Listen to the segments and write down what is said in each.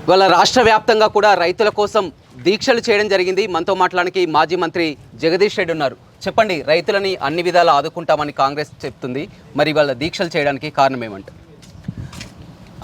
ఇవాళ రాష్ట్ర వ్యాప్తంగా కూడా రైతుల కోసం దీక్షలు చేయడం జరిగింది. మనతో మాట్లాడడానికి మాజీ మంత్రి జగదీష్ రెడ్డి ఉన్నారు. చెప్పండి, రైతులని అన్ని విధాలా ఆదుకుంటామని కాంగ్రెస్ చెప్తుంది, మరి వాళ్ళ దీక్షలు చేయడానికి కారణం ఏమంటారు?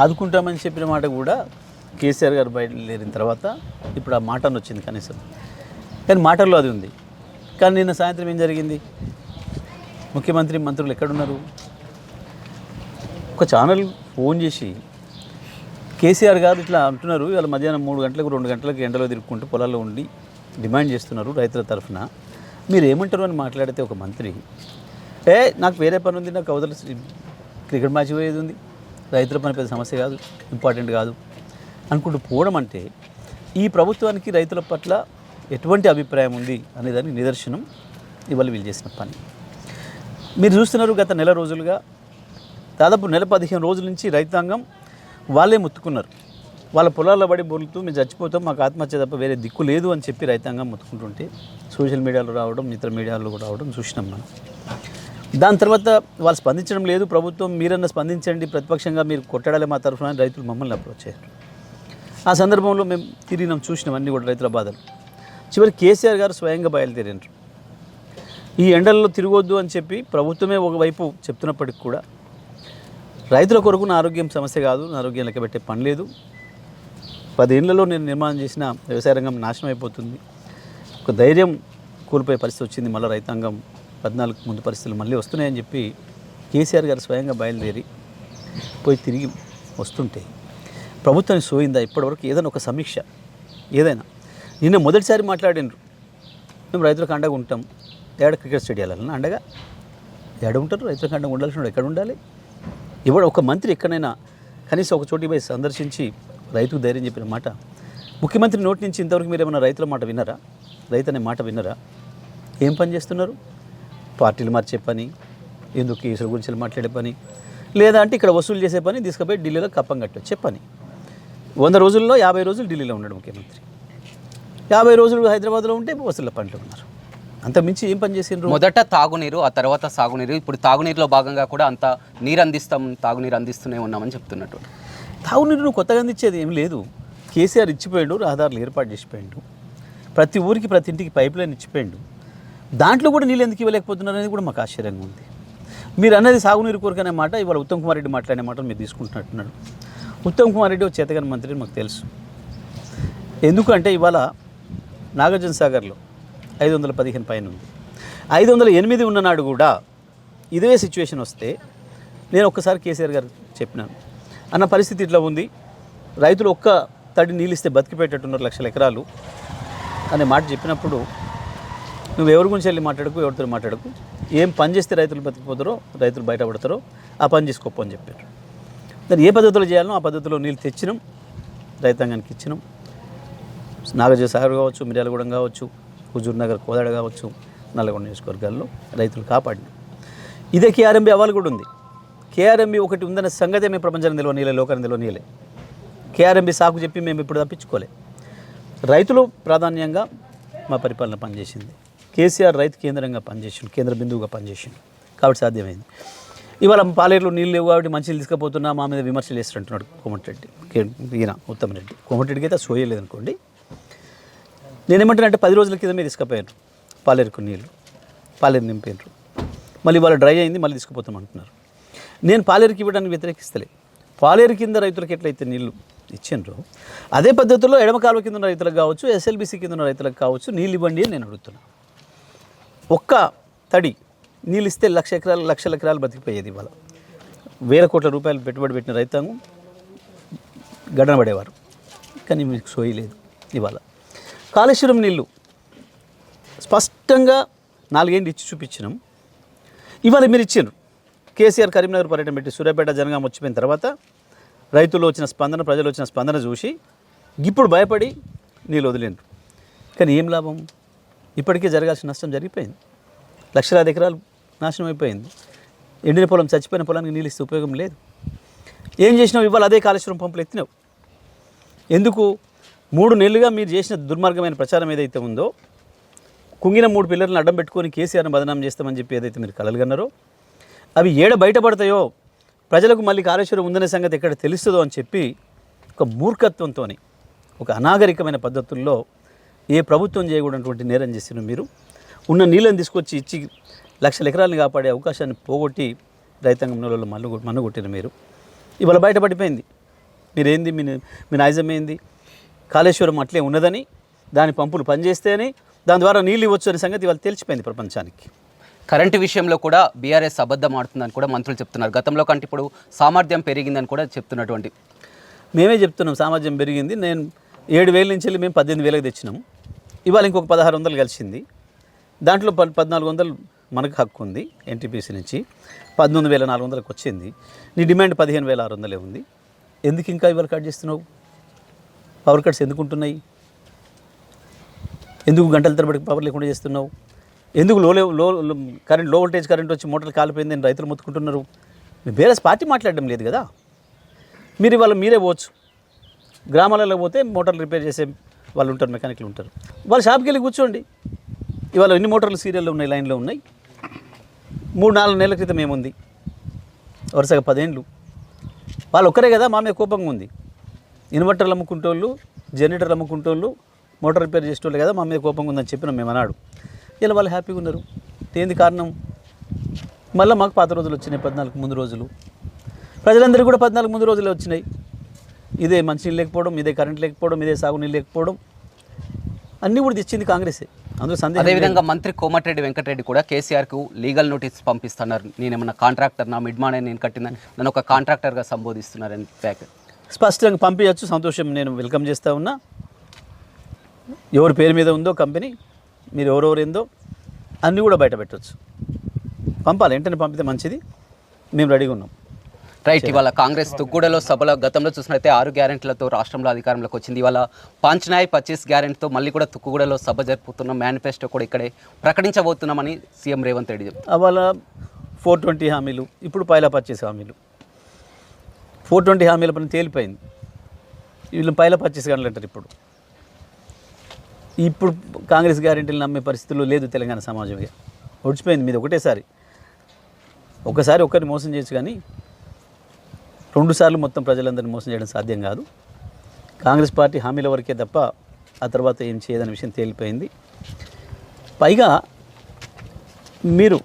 ఆదుకుంటామని చెప్పిన మాట కూడా కేసీఆర్ గారు బయలుదేరిన తర్వాత ఇప్పుడు ఆ మాటను వచ్చింది కనీసం, కానీ మాటల్లో అది ఉంది. కానీ నిన్న సాయంత్రం ఏం జరిగింది? ముఖ్యమంత్రి మంత్రులు ఎక్కడున్నారు? ఒక ఛానల్ ఫోన్ చేసి కేసీఆర్ గారు ఇట్లా అంటున్నారు, ఇవాళ మధ్యాహ్నం 3 గంటలకు 2 గంటలకు ఎండలో తిరుగుకుంటూ పొలాల్లో ఉండి డిమాండ్ చేస్తున్నారు రైతుల తరఫున, మీరు ఏమంటారు అని మాట్లాడితే ఒక మంత్రి నాకు వేరే పని ఉంది, నాకు అవతల క్రికెట్ మ్యాచ్ పోయేది ఉంది, రైతుల పని పెద్ద సమస్య కాదు, ఇంపార్టెంట్ కాదు అనుకుంటూ పోవడం అంటే ఈ ప్రభుత్వానికి రైతుల పట్ల ఎటువంటి అభిప్రాయం ఉంది అనేదానికి నిదర్శనం ఇవాళ వీళ్ళు చేసిన పని. మీరు చూస్తున్నారు, గత నెల రోజులుగా దాదాపు నెల 15 రోజుల నుంచి రైతాంగం వాళ్ళే ముత్తుకున్నారు. వాళ్ళ పొలాల్లో పడి బొలుతూ మేము చచ్చిపోతాం, మాకు ఆత్మహత్య తప్ప వేరే దిక్కు లేదు అని చెప్పి రైతాంగం ముత్తుకుంటుంటే సోషల్ మీడియాలో రావడం, ఇతర మీడియాలో కూడా రావడం చూసినాం మనం. దాని తర్వాత వాళ్ళు స్పందించడం లేదు. ప్రభుత్వం మీరన్నా స్పందించండి, ప్రతిపక్షంగా మీరు కొట్టడాలి మా తరఫున రైతులు మమ్మల్ని అప్రోచ్ అయ్యారు. ఆ సందర్భంలో మేము తిరిగినాం, చూసినాం అన్నీ కూడా రైతుల బాధలు. చివరి కేసీఆర్ గారు స్వయంగా బయలుదేరారు. ఈ ఎండల్లో తిరగొద్దు అని చెప్పి ప్రభుత్వమే ఒకవైపు చెప్తున్నప్పటికి కూడా రైతుల కొరకు నా ఆరోగ్యం సమస్య కాదు, నా ఆరోగ్యం లెక్క పెట్టే పని లేదు, 10 ఏళ్లలో నేను నిర్మాణం చేసిన వ్యవసాయ రంగం నాశనం అయిపోతుంది, ఒక ధైర్యం కోల్పోయే పరిస్థితి వచ్చింది, మళ్ళీ రైతాంగం 14 ముందు పరిస్థితులు మళ్ళీ వస్తున్నాయని చెప్పి కేసీఆర్ గారు స్వయంగా బయలుదేరి పోయి తిరిగి వస్తుంటే ప్రభుత్వానికి సోయిందా ఇప్పటివరకు ఏదైనా ఒక సమీక్ష? ఏదైనా నిన్న మొదటిసారి మాట్లాడినారు, మేము రైతులకు అండగా ఉంటాం, ఏడ క్రికెట్ స్టేడియాలను అండగా ఏడ ఉంటారు? రైతులకు అండగా ఉండాల్సిన ఎక్కడ ఉండాలి? ఎవడు ఒక మంత్రి ఎక్కడైనా కనీసం ఒక చోటికి పోయి సందర్శించి రైతుకు ధైర్యం చెప్పిన మాట ముఖ్యమంత్రి నోటి నుంచి ఇంతవరకు మీరు ఏమైనా రైతుల మాట విన్నారా? రైతు అనే మాట విన్నారా? ఏం పని చేస్తున్నారు? పార్టీలు మార్చే పని, ఎందుకు కేసుల గురించి మాట్లాడే పని, లేదా అంటే ఇక్కడ వసూలు చేసే పని, తీసుకుపోయి ఢిల్లీలో కప్పం కట్టొచ్చే పని. 100 రోజుల్లో 50 రోజులు ఢిల్లీలో ఉన్నాడు ముఖ్యమంత్రి, 50 రోజులు హైదరాబాద్లో ఉంటే వసూళ్ళ పనిలో ఉన్నారు. అంత మించి ఏం పని చేసిండ్రు? మొదట తాగునీరు, ఆ తర్వాత సాగునీరు, ఇప్పుడు తాగునీరులో భాగంగా కూడా అంత నీరు అందిస్తాం, తాగునీరు అందిస్తూనే ఉన్నామని చెప్తున్నట్టు. తాగునీరు నువ్వు కొత్తగా అందించేది ఏం లేదు. కేసీఆర్ ఇచ్చిపోయాడు, రహదారులు ఏర్పాటు చేసిపోయాడు, ప్రతి ఊరికి ప్రతి ఇంటికి పైప్ లైన్ ఇచ్చిపోయాడు. దాంట్లో కూడా నీళ్ళు ఎందుకు ఇవ్వలేకపోతున్నారు అనేది కూడా మాకు ఆశ్చర్యంగా ఉంది. మీరు అన్నది సాగునీరు కోరికనే మాట ఇవాళ ఉత్తమ్ కుమార్ రెడ్డి మాట్లాడే మాట మీరు తీసుకుంటున్నట్టున్నాడు. ఉత్తమ్ కుమార్ రెడ్డి ఒక చేతగాని మంత్రి అని మాకు తెలుసు. ఎందుకంటే ఇవాళ నాగార్జున సాగర్లో 515 పైన ఉంది, 508 ఉన్ననాడు కూడా ఇదే సిచ్యువేషన్ వస్తే నేను ఒక్కసారి కేసీఆర్ గారు చెప్పినాను, అన్న పరిస్థితి ఇట్లా ఉంది, రైతులు ఒక్క తడి నీళ్ళు ఇస్తే బతికిపెట్టేట్టున్నారు 1,00,000 ఎకరాలు అనే మాట చెప్పినప్పుడు నువ్వు ఎవరి గురించి వెళ్ళి మాట్లాడకు, ఎవరితో మాట్లాడకు, ఏం పని చేస్తే రైతులు బతికిపోతారో, రైతులు బయటపడతారో ఆ పని చేసుకోపో అని చెప్పారు. దాన్ని ఏ పద్ధతిలో చేయాలనో ఆ పద్ధతిలో నీళ్ళు తెచ్చినాం, రైతాంగానికి ఇచ్చినాం. నాగార్జున సాగర్ కావచ్చు, మిర్యాలగూడెం కావచ్చు, హుజూర్ నగర్, కోదాడ కావచ్చు, నల్గొండ నియోజకవర్గాల్లో రైతులు కాపాడినాం. ఇదే కేఆర్ఎంబీ అవాలు కూడా ఉంది. కేఆర్ఎంబీ ఒకటి ఉందనే సంగతే మేము ప్రపంచాన్ని నిలవనీయలే, లోకాన్ని నిలవనీయలే. కేఆర్ఎంబీ సాకు చెప్పి మేము ఇప్పుడు తప్పించుకోలే. రైతులు ప్రాధాన్యంగా మా పరిపాలన పనిచేసింది. కేసీఆర్ రైతు కేంద్రంగా పనిచేసిండు, కేంద్ర బిందువుగా పనిచేసిండు, కాబట్టి సాధ్యమైంది. ఇవాళ పాలేరులో నీళ్ళు లేవు కాబట్టి మంచిలు తీసుకుపోతున్నా మా మీద విమర్శలు చేస్తుంటున్నాడు కోమటిరెడ్డి, ఈయన ఉత్తమ్ రెడ్డి. కోమటిరెడ్డికి అయితే సోయలేదు అనుకోండి. నేనేమంటానంటే 10 రోజుల కిందమే తీసుకుపోయారు పాలేరుకు నీళ్ళు, పాలేరు నింపారు, మళ్ళీ వాళ్ళు డ్రై అయింది, మళ్ళీ తీసుకుపోతాం అంటున్నారు. నేను పాలేరుకి ఇవ్వడానికి వ్యతిరేకిస్తలే. పాలేరు కింద రైతులకు ఎట్లయితే నీళ్ళు ఇచ్చిండ్రో అదే పద్ధతిలో ఎడమ కాలువ కింద ఉన్న రైతులకు కావచ్చు, ఎస్ఎల్బీసీ కింద ఉన్న రైతులకు కావచ్చు నీళ్ళు ఇవ్వండి అని నేను అడుగుతున్నాను. ఒక్క తడి నీళ్ళు ఇస్తే 1,00,000 ఎకరాలు బతికిపోయేది. ఇవాళ వేల కోట్ల రూపాయలు పెట్టుబడి పెట్టిన రైతాంగం గడన పడేవారు, కానీ మీకు సోయలేదు. ఇవాళ కాళేశ్వరం నీళ్ళు స్పష్టంగా 4 ఏళ్ళు ఇచ్చి చూపించినాం. ఇవాళ మీరు ఇచ్చారు. కేసీఆర్ కరీంనగర్ పర్యటన పెట్టి సూర్యాపేట జనగాం వచ్చిపోయిన తర్వాత రైతులు వచ్చిన స్పందన, ప్రజలు వచ్చిన స్పందన చూసి ఇప్పుడు భయపడి నీళ్ళు వదిలేండ్రు. కానీ ఏం లాభం? ఇప్పటికే జరగాల్సిన నష్టం జరిగిపోయింది. 1,00,000 ఎకరాలు నాశనం అయిపోయింది. ఎండిన పొలం, చచ్చిపోయిన పొలానికి నీళ్ళు ఇస్తే ఉపయోగం లేదు. ఏం చేసినావు? ఇవాళ అదే కాళేశ్వరం పంపులు ఎత్తినావు. ఎందుకు? 3 నెలలుగా మీరు చేసిన దుర్మార్గమైన ప్రచారం ఏదైతే ఉందో, కుంగిన 3 పిల్లర్లను అడ్డం పెట్టుకొని కేసీఆర్ని బదనాం చేస్తామని చెప్పి ఏదైతే మీరు కలలుగన్నారో అవి ఏడ బయటపడతాయో, ప్రజలకు మళ్ళీ కాళేశ్వరం ఉందనే సంగతి ఎక్కడ తెలుస్తుందో అని చెప్పి ఒక మూర్ఖత్వంతో ఒక అనాగరికమైన పద్ధతుల్లో ఏ ప్రభుత్వం చేయకూడనటువంటి నేరం చేసిన మీరు ఉన్న నీళ్ళని తీసుకొచ్చి ఇచ్చి లక్షల ఎకరాలను కాపాడే అవకాశాన్ని పోగొట్టి రైతాంగంలో మన్ను కొట్టిన మీరు ఇవాళ బయటపడిపోయింది. మీరేంది మీ నైజం ఏంది, కాళేశ్వరం అట్లే ఉన్నదని, దాని పంపులు పనిచేస్తేనే దాని ద్వారా నీళ్ళు ఇవ్వచ్చు అనే సంగతి ఇవాళ తెలిసిపోయింది ప్రపంచానికి. కరెంటు విషయంలో కూడా బీఆర్ఎస్ అబద్ధం ఆడుతుందని కూడా మంత్రులు చెప్తున్నారు. గతంలో కంటే ఇప్పుడు సామర్థ్యం పెరిగిందని కూడా చెప్తున్నటువంటి మేమే చెప్తున్నాం సామర్థ్యం పెరిగింది. నేను 7,000 నుంచి వెళ్ళి మేము 18,000కి తెచ్చినాము. ఇవాళ ఇంకొక 1,600 కలిసింది. దాంట్లో 1,400 మనకు హక్కు ఉంది ఎన్టీపీసీ నుంచి, 19,400కి వచ్చింది. నీ డిమాండ్ 15,600 ఉంది. ఎందుకు ఇంకా ఇవాళ కట్ చేస్తున్నావు? పవర్ కట్స్ ఎందుకు ఉంటున్నాయి? ఎందుకు గంటల తరబడి పవర్ లేకుండా చేస్తున్నావు? ఎందుకు లో కరెంట్ లో వోల్టేజ్ కరెంట్ వచ్చి మోటార్లు కాలిపోయిందని రైతులు మొత్తుకుంటున్నారు? మీ బీఆర్ఎస్ పార్టీ మాట్లాడడం లేదు కదా. మీరు ఇవాళ మీరే పోవచ్చు, గ్రామాలలో పోతే మోటార్లు రిపేర్ చేసే వాళ్ళు ఉంటారు, మెకానిక్లు ఉంటారు. వాళ్ళు షాప్కి వెళ్ళి కూర్చోండి. ఇవాళ ఎన్ని మోటార్లు సీరియల్లో ఉన్నాయి, లైన్లో ఉన్నాయి. 3-4 నెలల క్రితం ఏముంది, వరుసగా 10 ఏళ్ళు. వాళ్ళు ఒక్కరే కదా మా మీద కోపంగా ఉంది. ఇన్వర్టర్లు అమ్ముకుంటోళ్ళు, జనరేటర్లు అమ్ముకుంటోళ్ళు, మోటార్ రిపేర్ చేసేటోళ్ళు కదా మా మీద కోపంగా ఉందని చెప్పినాం మేము అన్నాడు. ఇలా వాళ్ళు హ్యాపీగా ఉన్నారు. ఏంది కారణం? మళ్ళీ మాకు పాత రోజులు వచ్చినాయి, 14 ముందు రోజులు. ప్రజలందరికీ కూడా 14 ముందు రోజులే వచ్చినాయి. ఇదే మంచినీళ్ళు లేకపోవడం, ఇదే కరెంట్ లేకపోవడం, ఇదే సాగునీళ్ళు లేకపోవడం, అన్నీ కూడా తెచ్చింది కాంగ్రెసే. అందులో సందేహం. అదేవిధంగా మంత్రి కోమటిరెడ్డి వెంకటరెడ్డి కూడా కేసీఆర్కు లీగల్ నోటీస్ పంపిస్తున్నారు. నేనేమన్నా కాంట్రాక్టర్, నా మిడ్మానే నేను కట్టిందని నన్ను ఒక కాంట్రాక్టర్గా సంబోధిస్తున్నారని ప్యాక్ స్పష్టంగా పంపించచ్చు. సంతోషం, నేను వెల్కమ్ చేస్తూ ఉన్నా. ఎవరి పేరు మీద ఉందో కంపెనీ, మీరు ఎవరెవరేందో అన్నీ కూడా బయట పెట్టవచ్చు. పంపాలి, వెంటనే పంపితే మంచిది. మేము రెడీగా ఉన్నాం. రైట్. ఇవాళ కాంగ్రెస్ తుగ్గూడలో సభలో గతంలో చూసినట్లయితే 6 గ్యారెంటీలతో రాష్ట్రంలో అధికారంలోకి వచ్చింది. ఇవాళ 5 న్యాయ్ 25 గ్యారెంటీతో మళ్ళీ కూడా తుక్కుగూడలో సభ జరుపుతున్నాం. మేనిఫెస్టో కూడా ఇక్కడే ప్రకటించబోతున్నామని సీఎం రేవంత్ రెడ్డి చెప్తారు. అవాళ 420 హామీలు, ఇప్పుడు పైలా 25 హామీలు. 420 హామీల పని తేలిపోయింది. వీళ్ళు పైలా 25 గంటలు అంటారు. ఇప్పుడు కాంగ్రెస్ గ్యారెంటీలు నమ్మే పరిస్థితుల్లో లేదు తెలంగాణ సమాజం. ఒడిచిపోయింది మీద ఒకటేసారి. ఒకసారి ఒకరిని మోసం చేయొచ్చు, కానీ 2 సార్లు మొత్తం ప్రజలందరినీ మోసం చేయడం సాధ్యం కాదు. కాంగ్రెస్ పార్టీ హామీల వరకే తప్ప ఆ తర్వాత ఏం చేయదనే విషయం తేలిపోయింది. పైగా మీరు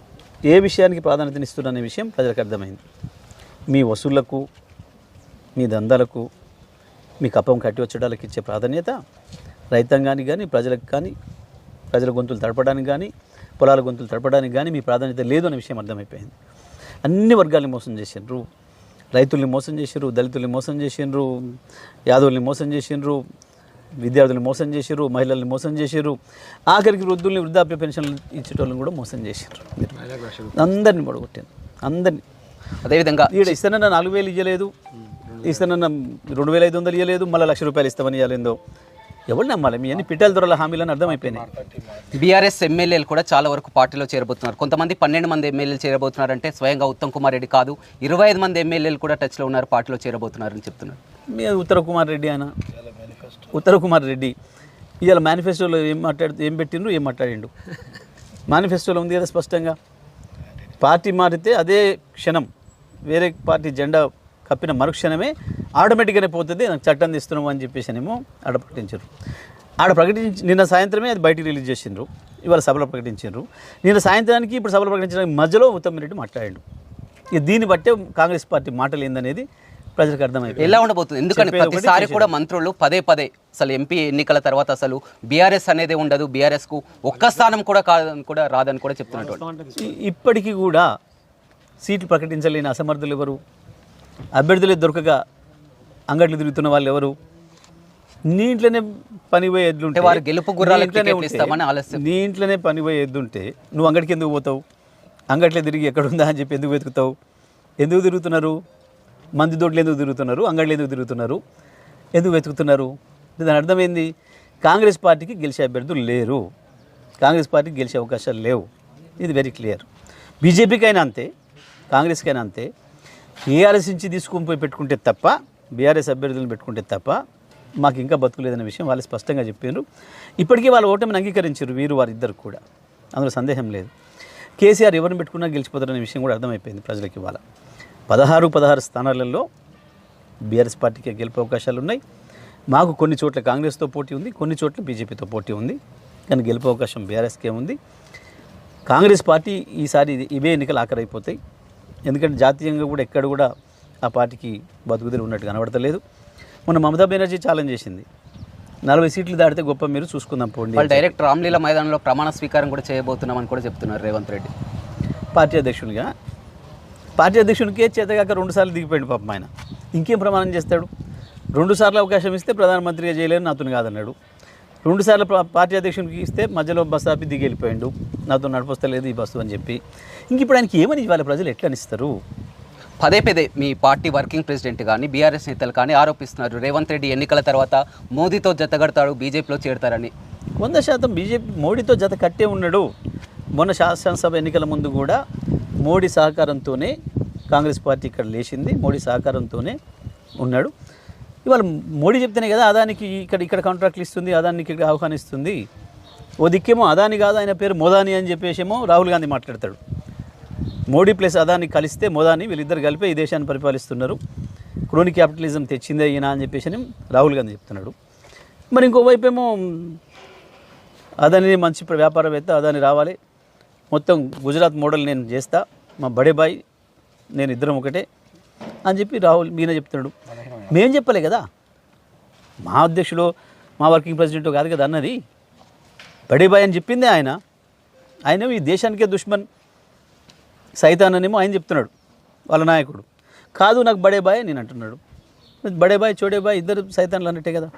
ఏ విషయానికి ప్రాధాన్యతనిస్తున్నారనే విషయం ప్రజలకు అర్థమైంది. మీ వసూళ్లకు, మీ దందాలకు, మీ కప్పం కట్టి వచ్చడాలకు ఇచ్చే ప్రాధాన్యత రైతాంగానికి కానీ, ప్రజలకు కానీ, ప్రజల గొంతులు తడపడానికి కానీ, పొలాల గొంతులు తడపడానికి కానీ మీ ప్రాధాన్యత లేదు అనే విషయం అర్థమైపోయింది. అన్ని వర్గాల్ని మోసం చేసిండ్రు. రైతుల్ని మోసం చేసిండ్రు, దళితుల్ని మోసం చేసిండ్రు, యాదవుల్ని మోసం చేసిండ్రు, విద్యార్థుల్ని మోసం చేసిండ్రు, మహిళల్ని మోసం చేసిండ్రు, ఆఖరికి వృద్ధుల్ని వృద్ధాప్య పెన్షన్లు ఇచ్చేటోళ్ళని కూడా మోసం చేసిండ్రు. అందరిని పడగొట్టాను, అందరినీ. అదేవిధంగా ఇక్కడ ఇస్తానన్న 4,000 ఇవ్వలేదు, ఇస్తానన్న 2,500 ఇవ్వలేదు, మళ్ళీ ₹1,00,000 ఇస్తామని ఇవ్వలేదో ఎవరు నమ్మాలి? మీ అన్ని పిట్టల దొరల హామీలని అర్థమైపోయినాయి. బీఆర్ఎస్ ఎమ్మెల్యేలు కూడా చాలా వరకు పార్టీలో చేరబోతున్నారు. కొంతమంది 12 మంది ఎమ్మెల్యేలు చేరబోతున్నారంటే స్వయంగా ఉత్తమ్ కుమార్ రెడ్డి కాదు, 25 మంది ఎమ్మెల్యేలు కూడా టచ్లో ఉన్నారు, పార్టీలో చేరబోతున్నారని చెప్తున్నారు. మీ ఉత్తర కుమార్ రెడ్డి ఆయన, ఉత్తర కుమార్ రెడ్డి ఇవాళ మేనిఫెస్టోలో ఏం పెట్టిండ్రు, ఏం మాట్లాడిండు? మేనిఫెస్టోలో ఉంది కదా స్పష్టంగా, పార్టీ మారితే అదే క్షణం వేరే పార్టీ జెండా కప్పిన మరుక్షణమే ఆటోమేటిక్గానే పోతుంది, నాకు చట్టం తీస్తున్నాము అని చెప్పేసినేమో ఆడ ప్రకటించారు. నిన్న సాయంత్రమే అది బయటికి రిలీజ్ చేసిండ్రు, ఇవాళ సభలో ప్రకటించారు. నిన్న సాయంత్రానికి ఇప్పుడు సభలో ప్రకటించడానికి మధ్యలో ఉత్తమ్ రెడ్డి మాట్లాడాడు. ఇక దీన్ని బట్టే కాంగ్రెస్ పార్టీ మాటలు ఏందనేది ప్రజలకు అర్థమైంది. ఎలా ఉండబోతుంది? ఎందుకంటే ప్రతిసారి కూడా మంత్రులు పదే అసలు ఎంపీ ఎన్నికల తర్వాత అసలు బీఆర్ఎస్ అనేది ఉండదు, బీఆర్ఎస్కు ఒక్క స్థానం కూడా రాదని కూడా చెప్తున్నట్టు. ఇప్పటికీ కూడా సీట్లు ప్రకటించలేని అసమర్థులు ఎవరు? అభ్యర్థులే దొరకగా అంగట్లు తిరుగుతున్న వాళ్ళు ఎవరు? నీ ఇంట్లోనే పనిపోయే ఎద్దుంటే, వారు గెలుపు గుర్రాలకి ఇస్తామని ఆలస్యం. నీ ఇంట్లోనే పనిపోయే ఎద్దుంటే నువ్వు అంగడికి ఎందుకు పోతావు? అంగట్లో తిరిగి ఎక్కడుందా అని చెప్పి ఎందుకు వెతుకుతావు? ఎందుకు తిరుగుతున్నారు? మంది దొడ్లు ఎందుకు తిరుగుతున్నారు? అంగళ్ళు ఎందుకు తిరుగుతున్నారు? ఎందుకు వెతుకుతున్నారు? దాని అర్థమైంది, కాంగ్రెస్ పార్టీకి గెలిచే అభ్యర్థులు లేరు, కాంగ్రెస్ పార్టీకి గెలిచే అవకాశాలు లేవు. ఇది వెరీ క్లియర్. బీజేపీకైనా అంతే, కాంగ్రెస్కైనా అంతే. టీఆర్ఎస్ నుంచి తీసుకొని పోయి పెట్టుకుంటే తప్ప, బీఆర్ఎస్ అభ్యర్థులను పెట్టుకుంటే తప్ప మాకు ఇంకా బతుకులేదనే విషయం వాళ్ళు స్పష్టంగా చెప్పారు. ఇప్పటికీ వాళ్ళ ఓటమిని అంగీకరించారు వీరు వారిద్దరు కూడా, అందులో సందేహం లేదు. కేసీఆర్ ఎవరిని పెట్టుకున్నా గెలిచిపోతారనే విషయం కూడా అర్థమైపోయింది ప్రజలకి. ఇవాళ 16 స్థానాలలో బీఆర్ఎస్ పార్టీకి గెలిపే అవకాశాలు ఉన్నాయి. మాకు కొన్ని చోట్ల కాంగ్రెస్తో పోటీ ఉంది, కొన్ని చోట్ల బీజేపీతో పోటీ ఉంది. కానీ గెలుపు అవకాశం బీఆర్ఎస్కే ఉంది. కాంగ్రెస్ పార్టీ ఈసారి ఇవే ఎన్నికలు ఆఖరైపోతాయి. ఎందుకంటే జాతీయంగా కూడా ఎక్కడ కూడా ఆ పార్టీకి బతుకుదల ఉన్నట్టు కనబడతలేదు. మొన్న మమతా బెనర్జీ ఛాలెంజ్ చేసింది, 40 సీట్లు దాటితే గొప్ప, మీరు చూసుకుందాం పోండి. వాళ్ళు డైరెక్ట్ రామ్లీలా మైదానంలో ప్రమాణ స్వీకారం కూడా చేయబోతున్నామని కూడా చెప్తున్నారు రేవంత్ రెడ్డి. పార్టీ అధ్యక్షునికే చేతగాక 2 సార్లు దిగిపోయింది పాపం ఆయన. ఇంకేం ప్రమాణం చేస్తాడు? 2 సార్లు అవకాశం ఇస్తే ప్రధానమంత్రిగా చేయలేరు, నాతో కాదన్నాడు. 2 సార్లు పార్టీ అధ్యక్షునికి ఇస్తే మధ్యలో బస్సు ఆపి దిగి వెళ్ళిపోయాడు, నాతో నడిపొస్తలేదు ఈ బస్సు అని చెప్పి. ఇంక ఇప్పుడు ఆయనకి ఏమని ఇవాళ ప్రజలు ఎట్లా అనిస్తారు? పదే మీ పార్టీ వర్కింగ్ ప్రెసిడెంట్ కానీ బీఆర్ఎస్ నేతలు కానీ ఆరోపిస్తున్నారు, రేవంత్ రెడ్డి ఎన్నికల తర్వాత మోదీతో జతగడతాడు, బీజేపీలో చేరతారని. 100% బీజేపీ మోడీతో జత కట్టే ఉన్నాడు. మొన్న శాసనసభ ఎన్నికల ముందు కూడా మోడీ సహకారంతోనే కాంగ్రెస్ పార్టీ ఇక్కడ లేచింది, మోడీ సహకారంతోనే ఉన్నాడు. ఇవాళ మోడీ చెప్తేనే కదా అదానికి ఇక్కడ కాంట్రాక్ట్లు ఇస్తుంది, అదానికి ఇక్కడ ఆహ్వానిస్తుంది. ఓ దిక్కేమో అదాని కాదు, ఆయన పేరు మోదాని అని చెప్పేసేమో రాహుల్ గాంధీ మాట్లాడతాడు. మోడీ ప్లస్ అదాని కలిస్తే మోదాని, వీళ్ళిద్దరు కలిపే ఈ దేశాన్ని పరిపాలిస్తున్నారు, క్రోనీ క్యాపిటలిజం తెచ్చిందే ఈయన అని చెప్పేసి రాహుల్ గాంధీ చెప్తున్నాడు. మరి ఇంకోవైపు ఏమో అదాని మంచి వ్యాపారవేత్త, అదాని రావాలి, మొత్తం గుజరాత్ మోడల్ నేను చేస్తా, మా బడే బాయ్ నేను ఇద్దరం ఒకటే అని చెప్పి రాహుల్ మీనా చెప్తున్నాడు. మేం చెప్పలే కదా, మా అధ్యక్షుడు మా వర్కింగ్ ప్రెసిడెంట్ కాదు కదా అన్నది, బడే బాయ్ అని చెప్పిందే ఆయన. ఆయన ఈ దేశానికే దుష్మన్ సైతాన్ అనేమో ఆయన చెప్తున్నాడు, వాళ్ళ నాయకుడు. కాదు నాకు బడే బాయ్ నేను అంటున్నాడు. బడే బాయ్ చోడే బాయ్ ఇద్దరు సైతాన్లు అన్నట్టే కదా.